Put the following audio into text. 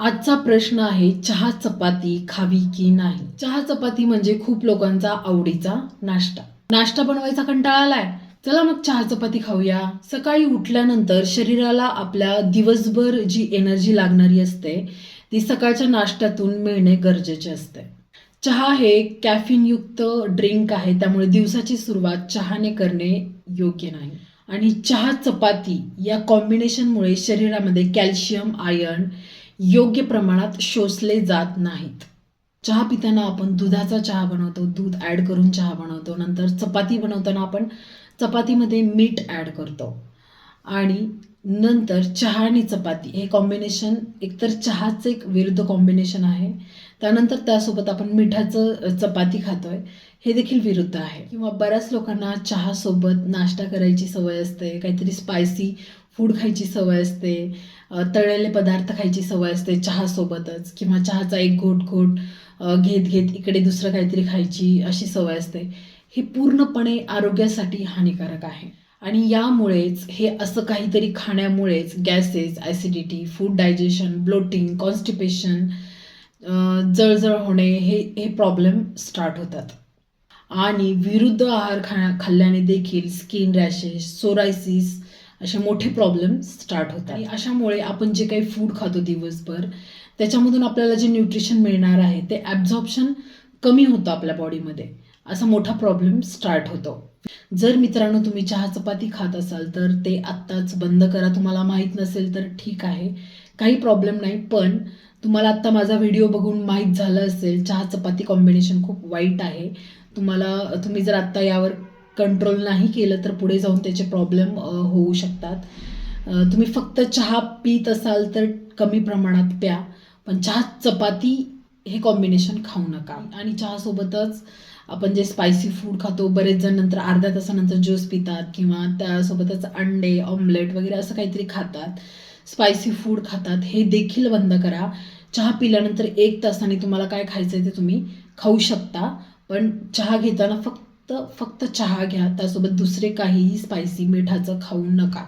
आजचा प्रश्न आहे चहा चपाती खावी की नाही. चहा चपाती म्हणजे खूप लोकांचा आवडीचा नाश्ता. नाश्ता बनवायचा कंटाळा आलाय, चला मग चहा चपाती खाऊया. सकाळी उठल्यानंतर शरीराला आपल्या दिवसभर जी एनर्जी लागणारी असते ती सकाळच्या नाश्त्यातून मिळणे गरजेचे असते. चहा हे कॅफिन युक्त ड्रिंक आहे, त्यामुळे दिवसाची सुरुवात चहाने करणे योग्य नाही. आणि चहा चपाती या कॉम्बिनेशनमुळे शरीरामध्ये कॅल्शियम, आयर्न योग्य प्रमाणात शोषले जात नाहीत. चहा पिताना आपण दुधाचा चहा बनवतो, दूध ॲड करून चहा बनवतो. नंतर चपाती बनवताना आपण चपातीमध्ये मीठ ॲड करतो. आणि नंतर चहा आणि चपाती हे कॉम्बिनेशन एकतर चहाचं एक विरुद्ध कॉम्बिनेशन आहे. त्यानंतर त्यासोबत आपण मिठाचं चपाती खातोय, हे देखील विरुद्ध आहे. किंवा बऱ्याच लोकांना चहासोबत नाश्ता करायची सवय असते, काहीतरी स्पायसी फूड खायची सवय असते, तळलेले पदार्थ खायची सवय असते चहासोबतच, किंवा चहाचा एक घोट घेत घेत इकडे दुसरं काहीतरी खायची अशी सवय असते. हे पूर्णपणे आरोग्यासाठी हानिकारक आहे. आणि यामुळेच हे असं काहीतरी खाण्यामुळेच gases, acidity, food digestion, bloating, constipation, जळजळ होणे हे हे प्रॉब्लेम स्टार्ट होतात. आणि विरुद्ध आहार खाल्ल्याने देखील स्किन रॅशेस, सोरायसिस असे मोठे प्रॉब्लेम स्टार्ट होतात. आणि अशामुळे आपण जे काही फूड खातो दिवसभर, त्याच्यामधून आपल्याला जे न्यूट्रिशन मिळणार आहे ते ॲब्झॉर्प्शन कमी होतं आपल्या बॉडीमध्ये. असा मोठा प्रॉब्लेम स्टार्ट होतो. जर मित्रांनो तुम्ही चहा चपाती खात असाल तर ते आत्ताच बंद करा. तुम्हाला माहीत नसेल तर ठीक आहे, काही प्रॉब्लेम नाही. पण तुम्हाला आत्ता माझा व्हिडिओ बघून माहीत झालं असेल चहा चपाती कॉम्बिनेशन खूप वाईट आहे. तुम्ही जर आत्ता यावर कंट्रोल नाही केलं तर पुढे जाऊन त्याचे प्रॉब्लेम होऊ शकतात. तुम्ही फक्त चहा पीत असाल तर कमी प्रमाणात प्या, पण चहा चपाती हे कॉम्बिनेशन खाऊ नका. आणि चहासोबतच आपण जे स्पायसी फूड खातो, बरेच जण नंतर अर्ध्या तासानंतर ज्यूस पितात किंवा त्यासोबतच अंडे, ऑमलेट वगैरे असं काहीतरी खातात, स्पायसी फूड खातात. हे देखील बंद करा. चहा पिल्यानंतर 1 तासाने तुम्हाला काय खायचं ते तुम्ही खाऊ शकता, पण चहा घेताना फक्त चहा घ्या. त्यासोबत दुसरे काहीही स्पायसी मिठाचं खाऊ नका.